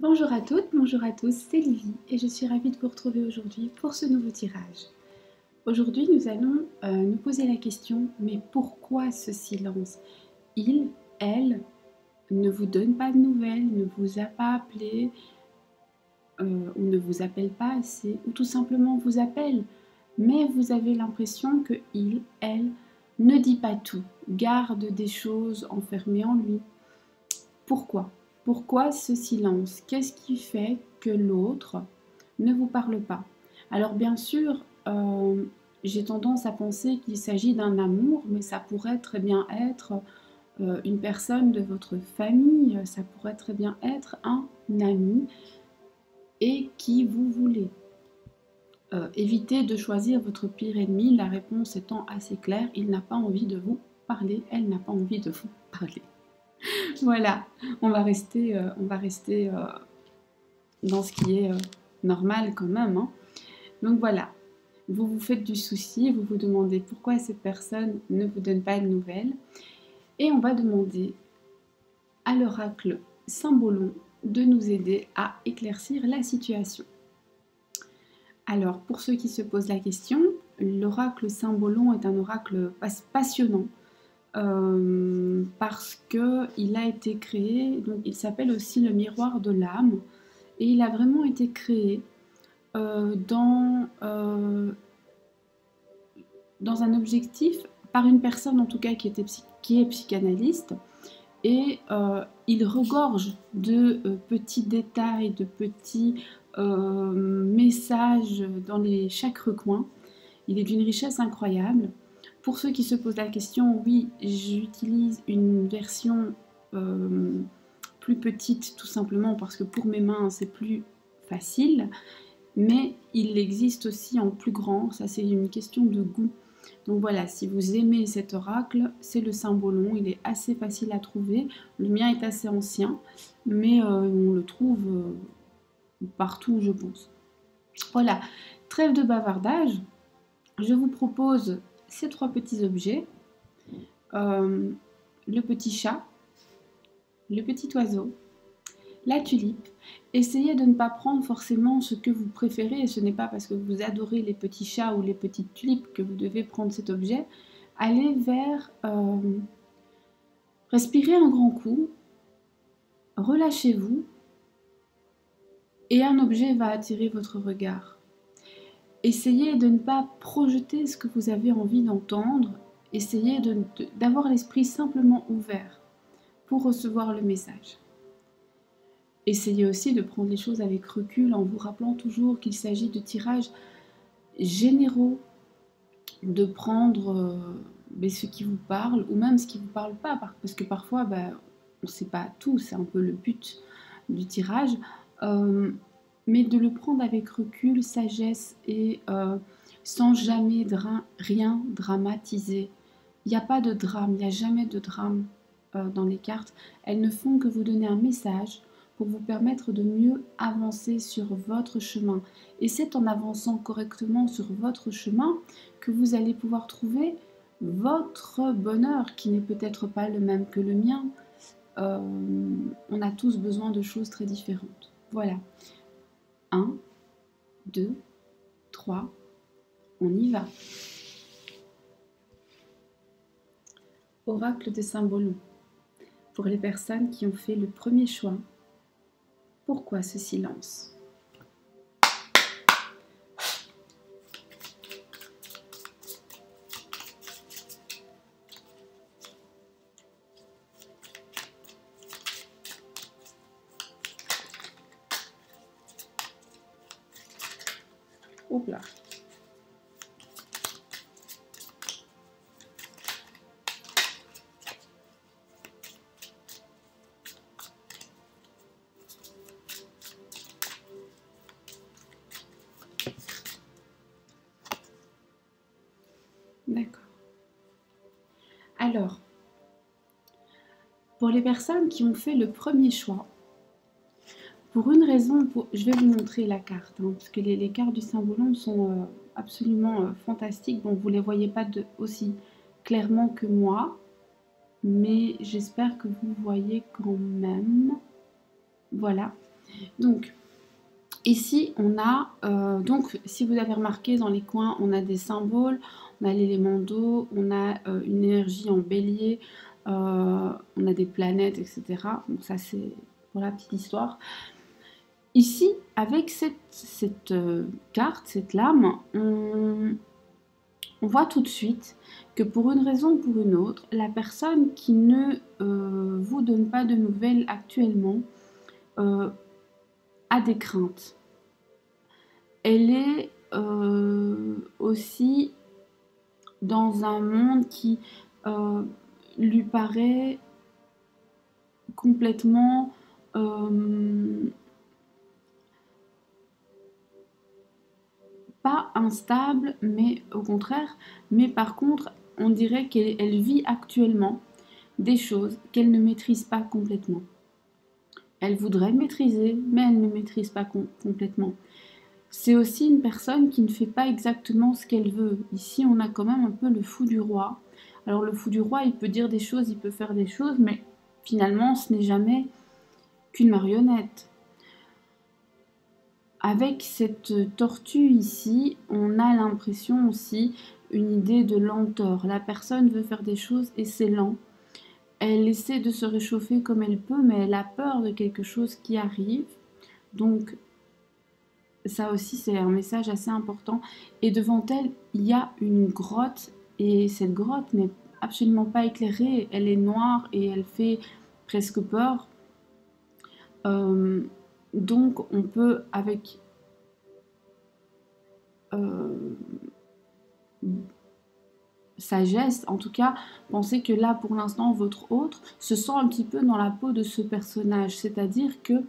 Bonjour à toutes, bonjour à tous, c'est Lily et je suis ravie de vous retrouver aujourd'hui pour ce nouveau tirage. Aujourd'hui, nous allons nous poser la question, mais pourquoi ce silence? Il, elle, ne vous donne pas de nouvelles, ne vous a pas appelé, ou ne vous appelle pas assez, ou tout simplement vous appelle, mais vous avez l'impression que il, elle, ne dit pas tout, garde des choses enfermées en lui. Pourquoi? Pourquoi ce silence? Qu'est-ce qui fait que l'autre ne vous parle pas? Alors bien sûr, j'ai tendance à penser qu'il s'agit d'un amour, mais ça pourrait très bien être une personne de votre famille, ça pourrait très bien être un ami et qui vous voulez. Évitez de choisir votre pire ennemi, la réponse étant assez claire, il n'a pas envie de vous parler, elle n'a pas envie de vous parler. Voilà, on va rester dans ce qui est normal quand même, hein. Donc voilà, vous vous faites du souci, vous vous demandez pourquoi cette personne ne vous donne pas de nouvelles. Et on va demander à l'oracle Symbolon de nous aider à éclaircir la situation. Alors, pour ceux qui se posent la question, l'oracle Symbolon est un oracle passionnant. Parce qu'il a été créé, donc il s'appelle aussi le miroir de l'âme, et il a vraiment été créé dans un objectif par une personne en tout cas qui est psychanalyste, et il regorge de petits détails, de petits messages dans chaque recoin. Il est d'une richesse incroyable. Pour ceux qui se posent la question, oui, j'utilise une version plus petite tout simplement parce que pour mes mains c'est plus facile, mais il existe aussi en plus grand, ça c'est une question de goût. Donc voilà, si vous aimez cet oracle, c'est le Symbolon, il est assez facile à trouver. Le mien est assez ancien, mais on le trouve partout je pense. Voilà, trêve de bavardage, je vous propose ces trois petits objets. Le petit chat, le petit oiseau, la tulipe. Essayez de ne pas prendre forcément ce que vous préférez, et ce n'est pas parce que vous adorez les petits chats ou les petites tulipes que vous devez prendre cet objet. Allez vers... respirez un grand coup, relâchez-vous, et un objet va attirer votre regard. Essayez de ne pas projeter ce que vous avez envie d'entendre, essayez d'avoir l'esprit simplement ouvert pour recevoir le message. Essayez aussi de prendre les choses avec recul en vous rappelant toujours qu'il s'agit de tirages généraux, de prendre ce qui vous parle ou même ce qui ne vous parle pas, parce que parfois on ne sait pas tout, c'est un peu le but du tirage, mais de le prendre avec recul, sagesse et sans jamais rien dramatiser. Il n'y a pas de drame, il n'y a jamais de drame dans les cartes. Elles ne font que vous donner un message pour vous permettre de mieux avancer sur votre chemin. Et c'est en avançant correctement sur votre chemin que vous allez pouvoir trouver votre bonheur, qui n'est peut-être pas le même que le mien. On a tous besoin de choses très différentes. Voilà. 1, 2, 3, on y va. Oracle de Symbolon. Pour les personnes qui ont fait le premier choix, pourquoi ce silence? Oups là. D'accord. Alors, pour les personnes qui ont fait le premier choix, pour une raison, je vais vous montrer la carte, hein, parce que les cartes du Symbolon sont absolument fantastiques. Bon, vous ne les voyez pas aussi clairement que moi, mais j'espère que vous voyez quand même. Voilà. Donc, ici, on a, donc, si vous avez remarqué, dans les coins, on a des symboles, on a l'élément d'eau, on a une énergie en bélier, on a des planètes, etc. Bon, ça, c'est pour la petite histoire. Ici, avec cette carte, cette lame, on voit tout de suite que pour une raison ou pour une autre, la personne qui ne vous donne pas de nouvelles actuellement a des craintes. Elle est aussi dans un monde qui lui paraît complètement pas instable, mais au contraire, mais par contre, on dirait qu'elle vit actuellement des choses qu'elle ne maîtrise pas complètement. Elle voudrait maîtriser, mais elle ne maîtrise pas complètement. C'est aussi une personne qui ne fait pas exactement ce qu'elle veut. Ici, on a quand même un peu le fou du roi. Alors le fou du roi, il peut dire des choses, il peut faire des choses, mais finalement, ce n'est jamais qu'une marionnette. Avec cette tortue ici, on a l'impression aussi une idée de lenteur. La personne veut faire des choses et c'est lent. Elle essaie de se réchauffer comme elle peut, mais elle a peur de quelque chose qui arrive. Donc, ça aussi, c'est un message assez important. Et devant elle, il y a une grotte. Et cette grotte n'est absolument pas éclairée. Elle est noire et elle fait presque peur. Donc, on peut, avec sagesse, en tout cas, penser que là, pour l'instant, votre autre se sent un petit peu dans la peau de ce personnage. C'est-à-dire que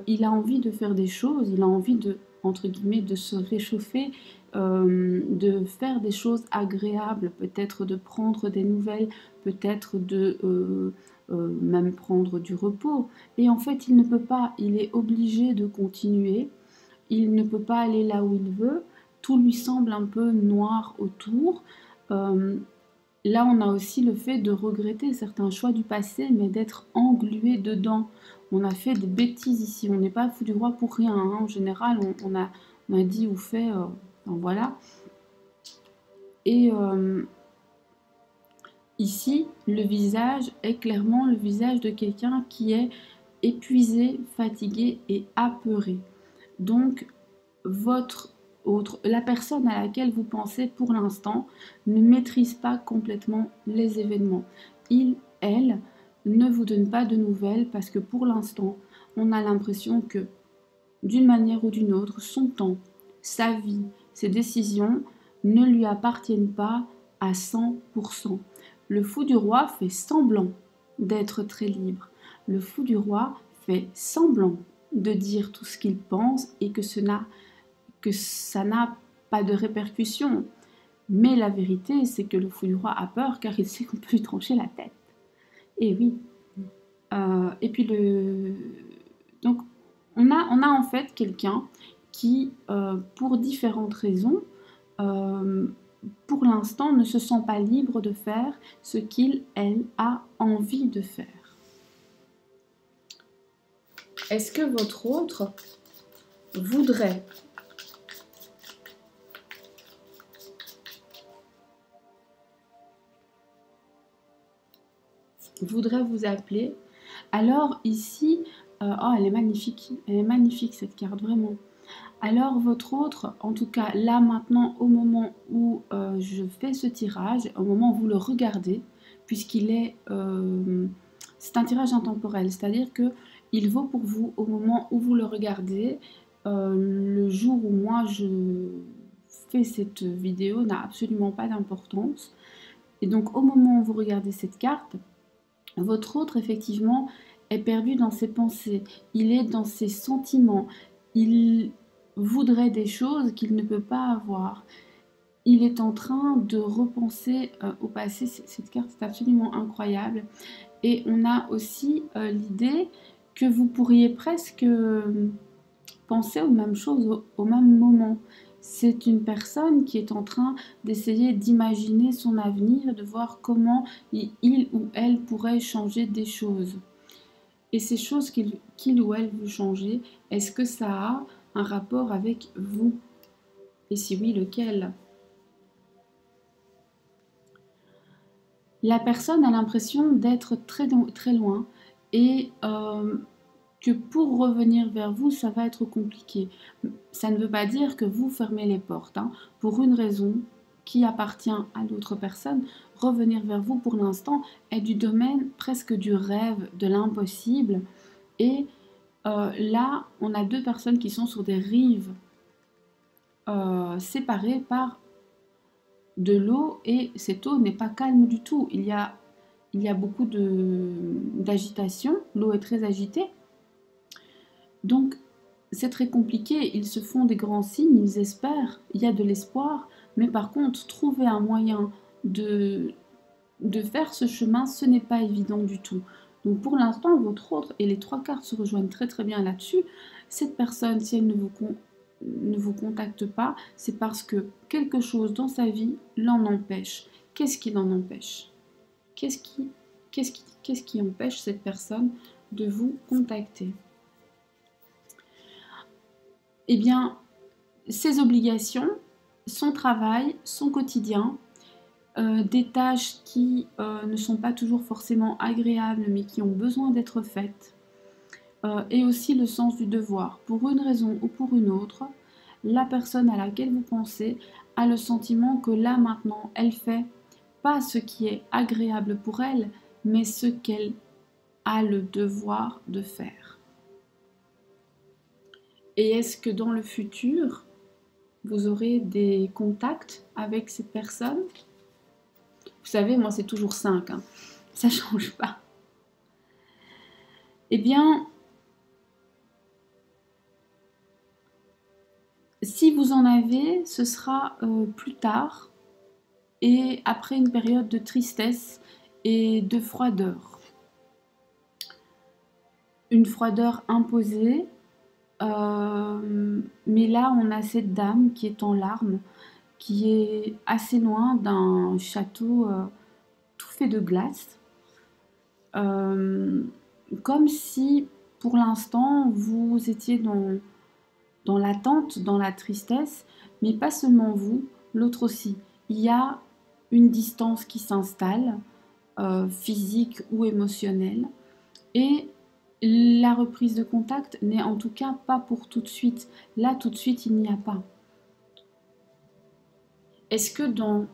il a envie de faire des choses, il a envie de, entre guillemets, de se réchauffer, de faire des choses agréables, peut-être de prendre des nouvelles, peut-être de même prendre du repos. Et en fait, il ne peut pas, il est obligé de continuer, il ne peut pas aller là où il veut, tout lui semble un peu noir autour. Là, on a aussi le fait de regretter certains choix du passé, mais d'être englué dedans. On a fait des bêtises ici, on n'est pas fou du roi pour rien, hein. En général, on a dit ou fait, enfin, voilà. Et ici, le visage est clairement le visage de quelqu'un qui est épuisé, fatigué et apeuré. Donc, la personne à laquelle vous pensez pour l'instant ne maîtrise pas complètement les événements. Elle, ne vous donne pas de nouvelles parce que pour l'instant, on a l'impression que d'une manière ou d'une autre, son temps, sa vie, ses décisions ne lui appartiennent pas à 100%. Le fou du roi fait semblant d'être très libre. Le fou du roi fait semblant de dire tout ce qu'il pense et que ça n'a pas de répercussions. Mais la vérité, c'est que le fou du roi a peur car il sait qu'on peut lui trancher la tête. Et oui. Et puis donc on a en fait quelqu'un qui, pour différentes raisons, pour l'instant ne se sent pas libre de faire ce elle a envie de faire. Est-ce que votre autre voudrait vous appeler? Alors ici, oh, elle est magnifique cette carte, vraiment. Alors votre autre, en tout cas là maintenant au moment où je fais ce tirage, au moment où vous le regardez, puisqu'il est, c'est un tirage intemporel, c'est-à-dire que il vaut pour vous au moment où vous le regardez. Le jour où moi je fais cette vidéo n'a absolument pas d'importance. Et donc au moment où vous regardez cette carte, votre autre effectivement est perdu dans ses pensées, il est dans ses sentiments, il voudrait des choses qu'il ne peut pas avoir. Il est en train de repenser au passé. Cette carte est absolument incroyable. Et on a aussi l'idée que vous pourriez presque penser aux mêmes choses au même moment. C'est une personne qui est en train d'essayer d'imaginer son avenir, de voir comment il ou elle pourrait changer des choses. Et ces choses qu'il ou elle veut changer, est-ce que ça a un rapport avec vous? Et si oui, lequel? La personne a l'impression d'être très loin et que pour revenir vers vous, ça va être compliqué. Ça ne veut pas dire que vous fermez les portes, hein. Pour une raison qui appartient à l'autre personne, revenir vers vous pour l'instant est du domaine presque du rêve, de l'impossible. Et là, on a deux personnes qui sont sur des rives séparées par de l'eau et cette eau n'est pas calme du tout. Il y a beaucoup d'agitation, l'eau est très agitée. Donc, c'est très compliqué, ils se font des grands signes, ils espèrent, il y a de l'espoir, mais par contre, trouver un moyen de faire ce chemin, ce n'est pas évident du tout. Donc pour l'instant, votre autre, et les trois cartes se rejoignent très très bien là-dessus, cette personne, si elle ne vous contacte pas, c'est parce que quelque chose dans sa vie l'en empêche. Qu'est-ce qui l'en empêche? Qu'est-ce qui empêche cette personne de vous contacter? Eh bien, ses obligations, son travail, son quotidien, des tâches qui ne sont pas toujours forcément agréables, mais qui ont besoin d'être faites, et aussi le sens du devoir. Pour une raison ou pour une autre, la personne à laquelle vous pensez a le sentiment que là, maintenant, elle fait pas ce qui est agréable pour elle, mais ce qu'elle a le devoir de faire. Et est-ce que dans le futur, vous aurez des contacts avec cette personne? Vous savez, moi, c'est toujours 5, hein. Ça ne change pas. Eh bien, si vous en avez, ce sera plus tard et après une période de tristesse et de froideur. Une froideur imposée. Mais là, on a cette dame qui est en larmes, qui est assez loin d'un château tout fait de glace. Comme si, pour l'instant, vous étiez dans l'attente, dans la tristesse, mais pas seulement vous, l'autre aussi. Il y a une distance qui s'installe, physique ou émotionnelle, et la reprise de contact n'est en tout cas pas pour tout de suite. Là, tout de suite, il n'y a pas. Est-ce que dans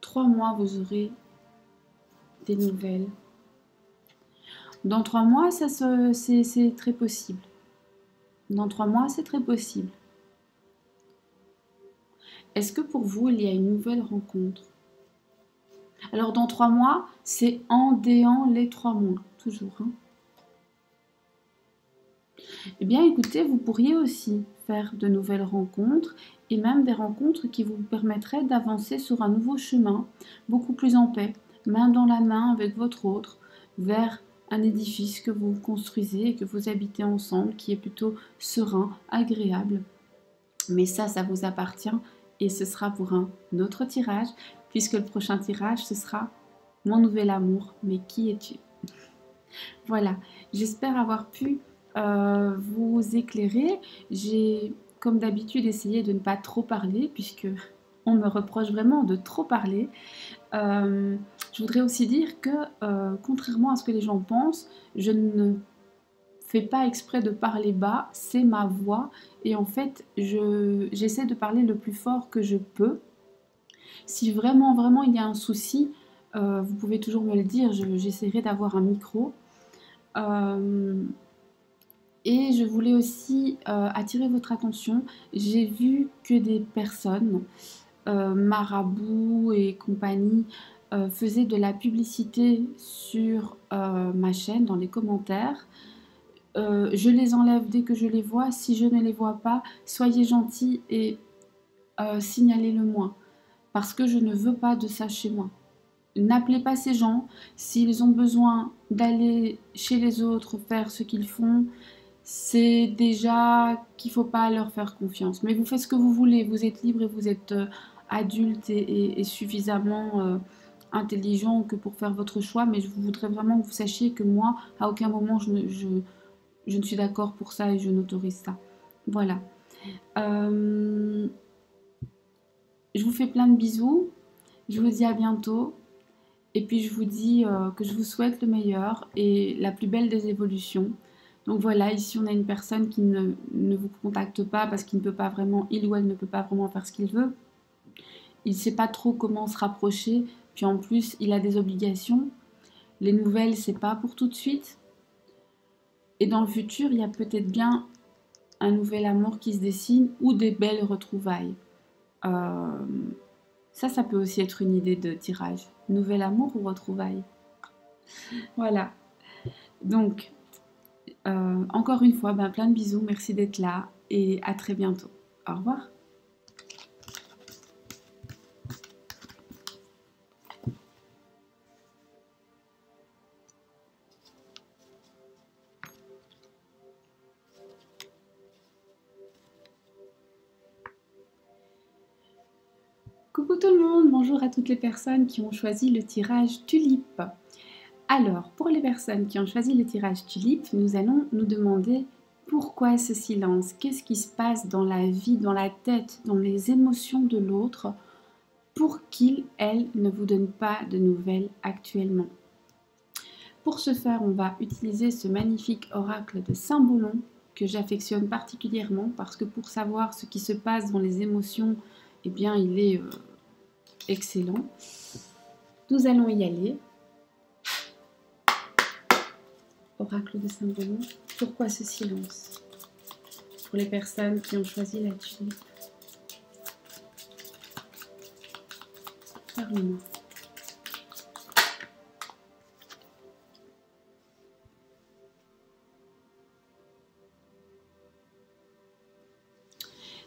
3 mois, vous aurez des nouvelles? Dans 3 mois, c'est très possible. Dans 3 mois, c'est très possible. Est-ce que pour vous, il y a une nouvelle rencontre? Alors, dans 3 mois, c'est en déant les 3 mois, toujours, hein. Eh bien, écoutez, vous pourriez aussi faire de nouvelles rencontres et même des rencontres qui vous permettraient d'avancer sur un nouveau chemin, beaucoup plus en paix, main dans la main avec votre autre, vers un édifice que vous construisez et que vous habitez ensemble, qui est plutôt serein, agréable. Mais ça vous appartient et ce sera pour un autre tirage, puisque le prochain tirage, ce sera mon nouvel amour. Mais qui es-tu? Voilà, j'espère avoir pu vous éclairer. J'ai, comme d'habitude, essayé de ne pas trop parler, puisque on me reproche vraiment de trop parler. Je voudrais aussi dire que, contrairement à ce que les gens pensent, je ne fais pas exprès de parler bas, c'est ma voix. Et en fait, j'essaie de parler le plus fort que je peux. Si vraiment, vraiment, il y a un souci, vous pouvez toujours me le dire, j'essaierai d'avoir un micro. Et je voulais aussi attirer votre attention. J'ai vu que des personnes, marabouts et compagnie, faisaient de la publicité sur ma chaîne, dans les commentaires. Je les enlève dès que je les vois. Si je ne les vois pas, soyez gentils et signalez-le moi. Parce que je ne veux pas de ça chez moi. N'appelez pas ces gens. S'ils ont besoin d'aller chez les autres faire ce qu'ils font, c'est déjà qu'il ne faut pas leur faire confiance. Mais vous faites ce que vous voulez, vous êtes libre et vous êtes adulte et suffisamment intelligent que pour faire votre choix, mais je voudrais vraiment que vous sachiez que moi, à aucun moment, je ne suis d'accord pour ça et je n'autorise ça. Voilà. Je vous fais plein de bisous. Je vous dis à bientôt. Et puis je vous dis que je vous souhaite le meilleur et la plus belle des évolutions. Donc voilà, ici on a une personne qui ne vous contacte pas parce qu'il ne peut pas vraiment, il ou elle ne peut pas vraiment faire ce qu'il veut. Il ne sait pas trop comment se rapprocher. Puis en plus, il a des obligations. Les nouvelles, c'est pas pour tout de suite. Et dans le futur, il y a peut-être bien un nouvel amour qui se dessine ou des belles retrouvailles. Ça peut aussi être une idée de tirage. Nouvel amour ou retrouvailles. Voilà. Donc, encore une fois, plein de bisous. Merci d'être là et à très bientôt. Au revoir. Coucou tout le monde, bonjour à toutes les personnes qui ont choisi le tirage tulipe. Alors, pour les personnes qui ont choisi le tirage tulipe, nous allons nous demander pourquoi ce silence, qu'est-ce qui se passe dans la vie, dans la tête, dans les émotions de l'autre pour qu'il, elle, ne vous donne pas de nouvelles actuellement. Pour ce faire, on va utiliser ce magnifique oracle de Saint-Boullon que j'affectionne particulièrement parce que pour savoir ce qui se passe dans les émotions, eh bien, il est excellent. Nous allons y aller. Oracle de Saint-Boullon. Pourquoi ce silence? Pour les personnes qui ont choisi la tulipe. Parle-moi.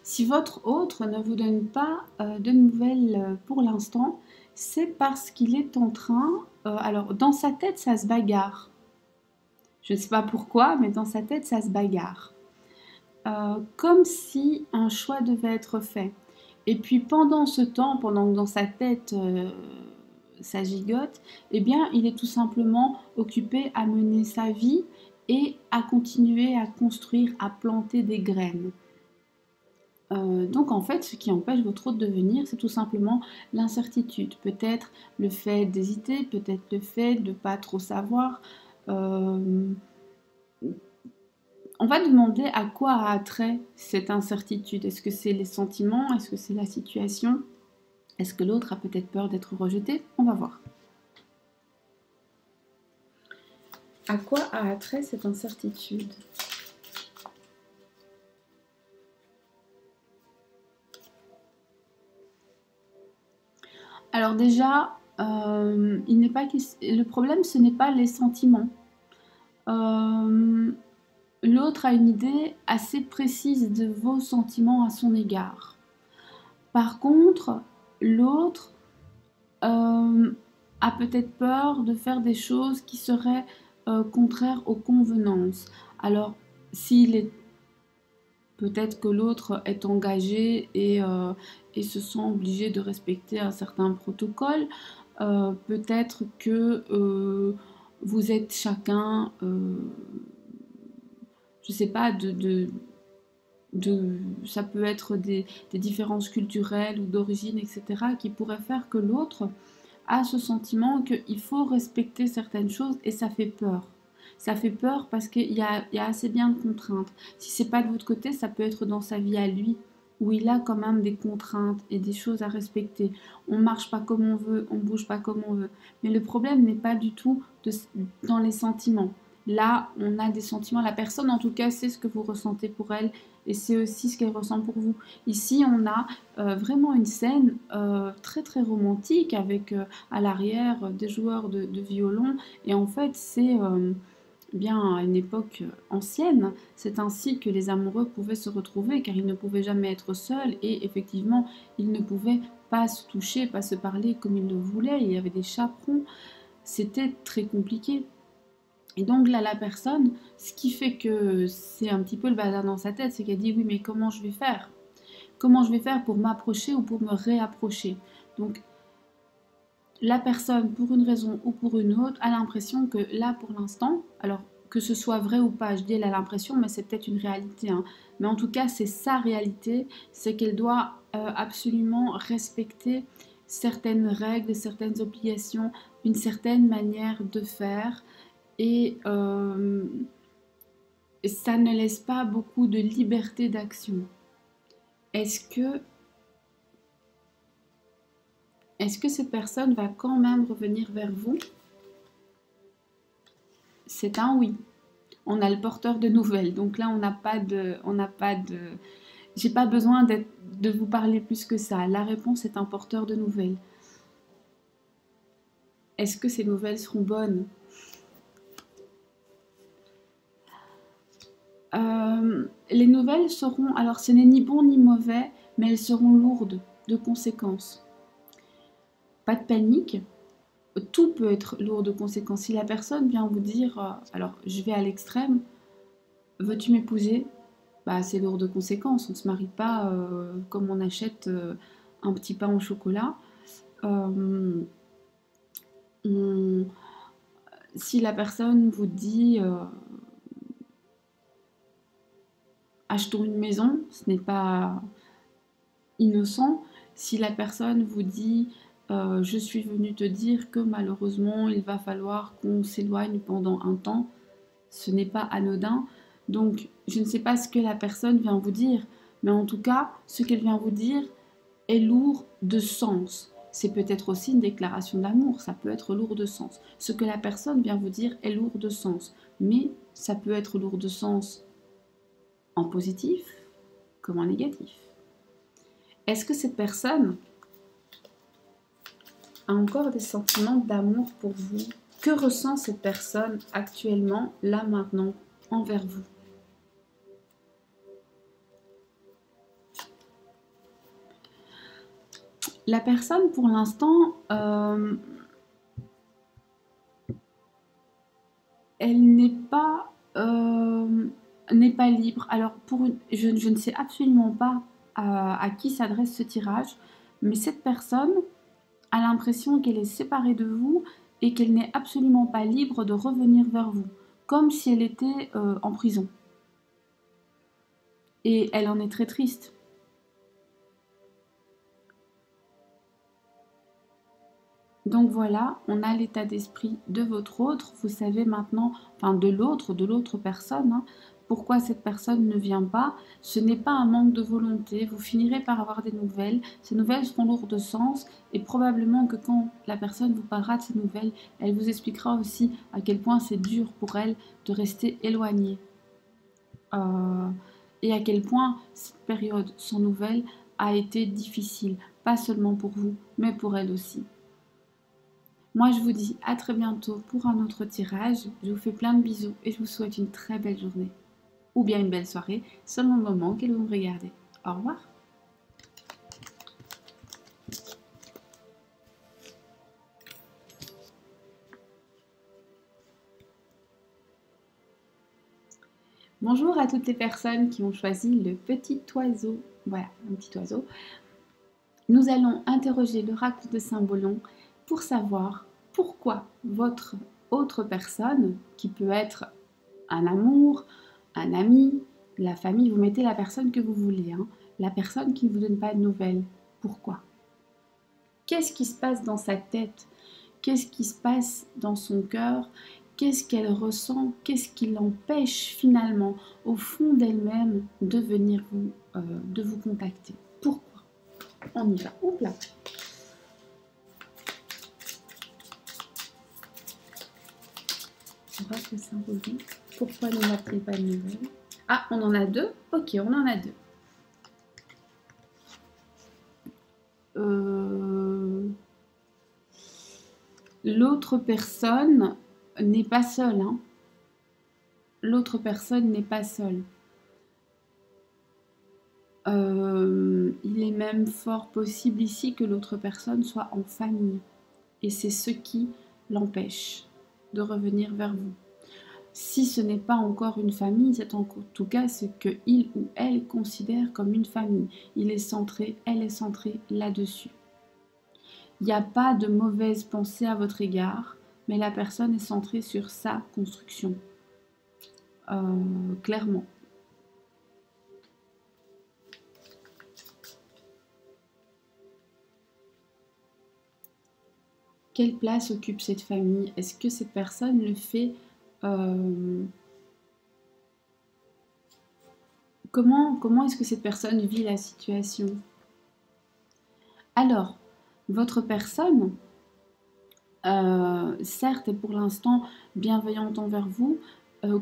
Si votre autre ne vous donne pas de nouvelles pour l'instant, c'est parce qu'il est en train... alors, dans sa tête, ça se bagarre. Je ne sais pas pourquoi, mais dans sa tête, ça se bagarre. Comme si un choix devait être fait. Et puis, pendant ce temps, pendant que dans sa tête, ça gigote, eh bien, il est tout simplement occupé à mener sa vie et à continuer à construire, à planter des graines. Donc en fait, ce qui empêche votre hôte de venir, c'est tout simplement l'incertitude. Peut-être le fait d'hésiter, peut-être le fait de ne pas trop savoir. On va demander à quoi a trait cette incertitude. Est-ce que c'est les sentiments? Est-ce que c'est la situation? Est-ce que l'autre a peut-être peur d'être rejeté? On va voir. À quoi a trait cette incertitude? Alors déjà, le problème, ce n'est pas les sentiments. L'autre a une idée assez précise de vos sentiments à son égard. Par contre, l'autre a peut-être peur de faire des choses qui seraient contraires aux convenances. Alors, s'il est peut-être que l'autre est engagé et se sent obligé de respecter un certain protocole. Peut-être que vous êtes chacun, je ne sais pas, ça peut être des différences culturelles ou d'origine, etc., qui pourraient faire que l'autre a ce sentiment qu'il faut respecter certaines choses et ça fait peur. Ça fait peur parce qu'il y a assez bien de contraintes. Si c'est pas de votre côté, ça peut être dans sa vie à lui, où il a quand même des contraintes et des choses à respecter. On marche pas comme on veut, on bouge pas comme on veut. Mais le problème n'est pas du tout dans les sentiments. Là, on a des sentiments. La personne, en tout cas, sait ce que vous ressentez pour elle et c'est aussi ce qu'elle ressent pour vous. Ici, on a vraiment une scène très très romantique avec à l'arrière des joueurs de violon. Et en fait, c'est bien à une époque ancienne, c'est ainsi que les amoureux pouvaient se retrouver car ils ne pouvaient jamais être seuls et effectivement ils ne pouvaient pas se toucher, pas se parler comme ils le voulaient, il y avait des chaperons, c'était très compliqué. Et donc là la personne, ce qui fait que c'est un petit peu le bazar dans sa tête, c'est qu'elle dit oui mais comment je vais faire? Comment je vais faire pour m'approcher ou pour me réapprocher? Donc la personne, pour une raison ou pour une autre, a l'impression que là, pour l'instant, alors que ce soit vrai ou pas, je dis elle a l'impression, mais c'est peut-être une réalité, hein. Mais en tout cas, c'est sa réalité, c'est qu'elle doit absolument respecter certaines règles, certaines obligations, une certaine manière de faire, et ça ne laisse pas beaucoup de liberté d'action. Est-ce que, est-ce que cette personne va quand même revenir vers vous? C'est un oui. On a le porteur de nouvelles. Donc là, j'ai pas besoin de vous parler plus que ça. La réponse est un porteur de nouvelles. Est-ce que ces nouvelles seront bonnes? Les nouvelles seront, alors ce n'est ni bon ni mauvais, mais elles seront lourdes de conséquences. Pas de panique. Tout peut être lourd de conséquences. Si la personne vient vous dire, alors je vais à l'extrême, veux-tu m'épouser? Bah, c'est lourd de conséquences. On ne se marie pas comme on achète un petit pain au chocolat. On- Si la personne vous dit achetons une maison, ce n'est pas innocent. Si la personne vous dit je suis venue te dire que malheureusement il va falloir qu'on s'éloigne pendant un temps, ce n'est pas anodin. Donc je ne sais pas ce que la personne vient vous dire, mais en tout cas ce qu'elle vient vous dire est lourd de sens. C'est peut-être aussi une déclaration d'amour, ça peut être lourd de sens. Ce que la personne vient vous dire est lourd de sens, mais ça peut être lourd de sens en positif comme en négatif. Est-ce que cette personne a encore des sentiments d'amour pour vous? Que ressent cette personne actuellement, là maintenant, envers vous? La personne, pour l'instant, elle n'est pas libre. Alors, je ne sais absolument pas à qui s'adresse ce tirage, mais cette personne a l'impression qu'elle est séparée de vous et qu'elle n'est absolument pas libre de revenir vers vous, comme si elle était en prison. Et elle en est très triste. Donc voilà, on a l'état d'esprit de votre autre. Vous savez maintenant, enfin de l'autre personne, hein, pourquoi cette personne ne vient pas. Ce n'est pas un manque de volonté. Vous finirez par avoir des nouvelles. Ces nouvelles seront lourdes de sens et probablement que quand la personne vous parlera de ces nouvelles, elle vous expliquera aussi à quel point c'est dur pour elle de rester éloignée. Et à quel point cette période sans nouvelles a été difficile, pas seulement pour vous, mais pour elle aussi. Moi, je vous dis à très bientôt pour un autre tirage. Je vous fais plein de bisous et je vous souhaite une très belle journée. Ou bien une belle soirée, selon le moment que vous me regardez. Au revoir. Bonjour à toutes les personnes qui ont choisi le petit oiseau. Voilà, un petit oiseau. Nous allons interroger l'oracle de Saint-Bolon pour savoir pourquoi votre autre personne, qui peut être un amour, un ami, la famille, vous mettez la personne que vous voulez, hein, la personne qui ne vous donne pas de nouvelles. Pourquoi? Qu'est-ce qui se passe dans sa tête? Qu'est-ce qui se passe dans son cœur? Qu'est-ce qu'elle ressent? Qu'est-ce qui l'empêche finalement, au fond d'elle-même, de venir de vous contacter? Pourquoi? On y va. Hop là. Oracle symbolique. Pourquoi ne m'a-t-il pas de nouvelles? Ah, on en a deux? Ok, on en a deux. L'autre personne n'est pas seule. Hein. L'autre personne n'est pas seule. Il est même fort possible ici que l'autre personne soit en famille. Et c'est ce qui l'empêche de revenir vers vous. Si ce n'est pas encore une famille, c'est en tout cas ce qu'il ou elle considère comme une famille. Il est centré, elle est centrée là-dessus. Il n'y a pas de mauvaise pensée à votre égard, mais la personne est centrée sur sa construction. Clairement. Quelle place occupe cette famille? Est-ce que cette personne le fait comment est-ce que cette personne vit la situation? Alors, votre personne, certes, est pour l'instant bienveillante envers vous,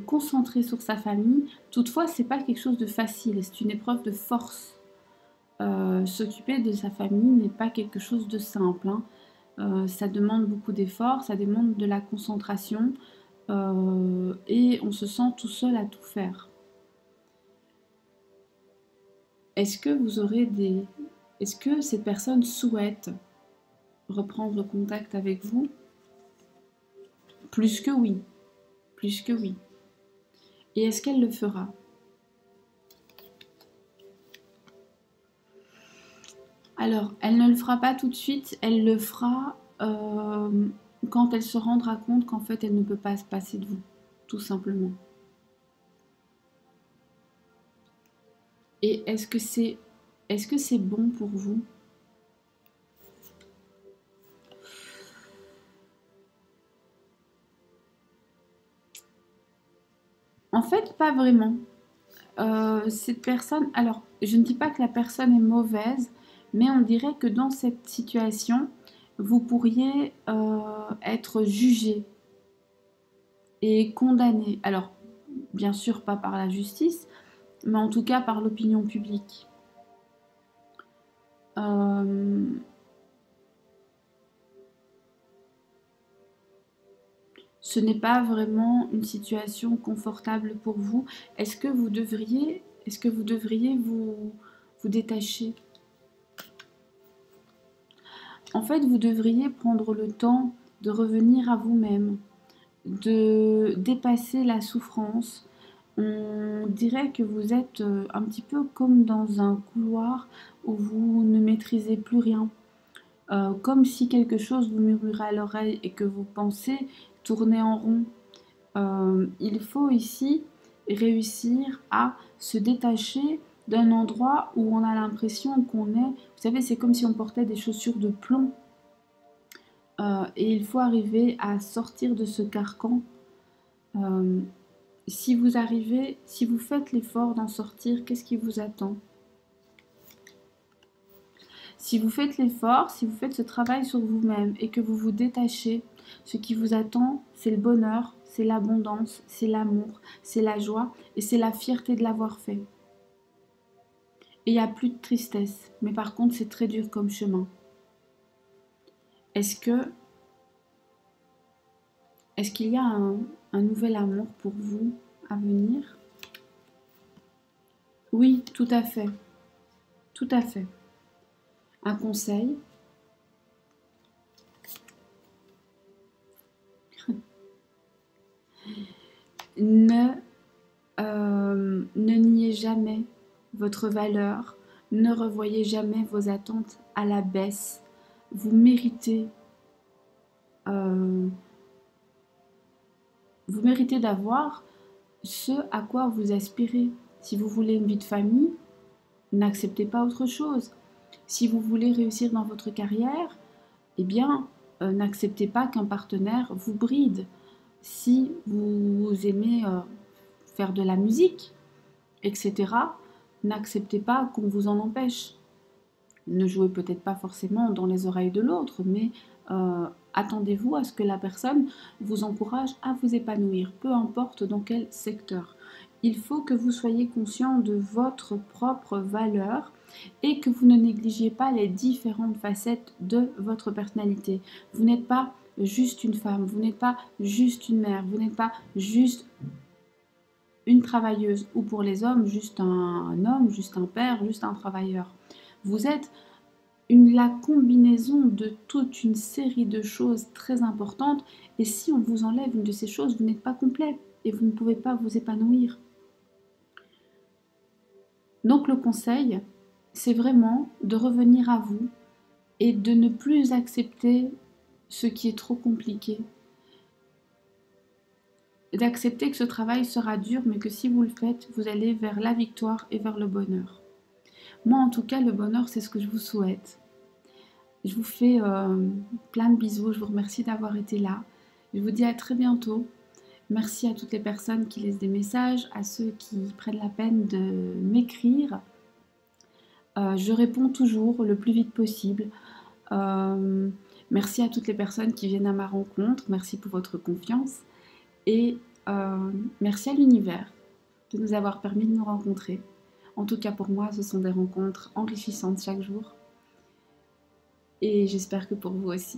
concentrée sur sa famille. Toutefois, c'est pas quelque chose de facile, c'est une épreuve de force. S'occuper de sa famille n'est pas quelque chose de simple, hein. Ça demande beaucoup d'efforts, ça demande de la concentration et on se sent tout seul à tout faire. Est-ce que vous aurez des... Est-ce que cette personne souhaite reprendre contact avec vous? Plus que oui. Plus que oui. Et est-ce qu'elle le fera? Alors, elle ne le fera pas tout de suite, elle le fera quand elle se rendra compte qu'en fait, elle ne peut pas se passer de vous, tout simplement. Et est-ce que c'est bon pour vous? En fait, pas vraiment. Cette personne, alors, je ne dis pas que la personne est mauvaise, mais on dirait que dans cette situation, vous pourriez être jugé et condamné. Alors, bien sûr, pas par la justice, mais en tout cas par l'opinion publique. Ce n'est pas vraiment une situation confortable pour vous. Est-ce que vous devriez vous détacher? En fait, vous devriez prendre le temps de revenir à vous-même, de dépasser la souffrance. On dirait que vous êtes un petit peu comme dans un couloir où vous ne maîtrisez plus rien. Comme si quelque chose vous murmurait à l'oreille et que vous pensez tourner en rond. Il faut ici réussir à se détacher d'un endroit où on a l'impression qu'on est... Vous savez, c'est comme si on portait des chaussures de plomb. Et il faut arriver à sortir de ce carcan. Si vous faites l'effort d'en sortir, qu'est-ce qui vous attend? Si vous faites l'effort, si vous faites ce travail sur vous-même et que vous vous détachez, ce qui vous attend, c'est le bonheur, c'est l'abondance, c'est l'amour, c'est la joie et c'est la fierté de l'avoir fait. Et il n'y a plus de tristesse, mais par contre c'est très dur comme chemin. Est-ce qu'il y a un nouvel amour pour vous à venir? Oui, tout à fait. Tout à fait. Un conseil. Ne niez jamais votre valeur, ne revoyez jamais vos attentes à la baisse. Vous méritez d'avoir ce à quoi vous aspirez. Si vous voulez une vie de famille, n'acceptez pas autre chose. Si vous voulez réussir dans votre carrière, eh bien, n'acceptez pas qu'un partenaire vous bride. Si vous aimez faire de la musique, etc., n'acceptez pas qu'on vous en empêche. Ne jouez peut-être pas forcément dans les oreilles de l'autre, mais attendez-vous à ce que la personne vous encourage à vous épanouir, peu importe dans quel secteur. Il faut que vous soyez conscient de votre propre valeur et que vous ne négligiez pas les différentes facettes de votre personnalité. Vous n'êtes pas juste une femme, vous n'êtes pas juste une mère, vous n'êtes pas juste une travailleuse ou pour les hommes, juste un homme, juste un père, juste un travailleur. Vous êtes la combinaison de toute une série de choses très importantes et si on vous enlève une de ces choses, vous n'êtes pas complet et vous ne pouvez pas vous épanouir. Donc le conseil, c'est vraiment de revenir à vous, et de ne plus accepter ce qui est trop compliqué. D'accepter que ce travail sera dur, mais que si vous le faites, vous allez vers la victoire et vers le bonheur. Moi, en tout cas, le bonheur, c'est ce que je vous souhaite. Je vous fais plein de bisous, je vous remercie d'avoir été là. Je vous dis à très bientôt. Merci à toutes les personnes qui laissent des messages, à ceux qui prennent la peine de m'écrire. Je réponds toujours le plus vite possible. Merci à toutes les personnes qui viennent à ma rencontre. Merci pour votre confiance. Et merci à l'univers de nous avoir permis de nous rencontrer. En tout cas pour moi, ce sont des rencontres enrichissantes chaque jour. Et j'espère que pour vous aussi.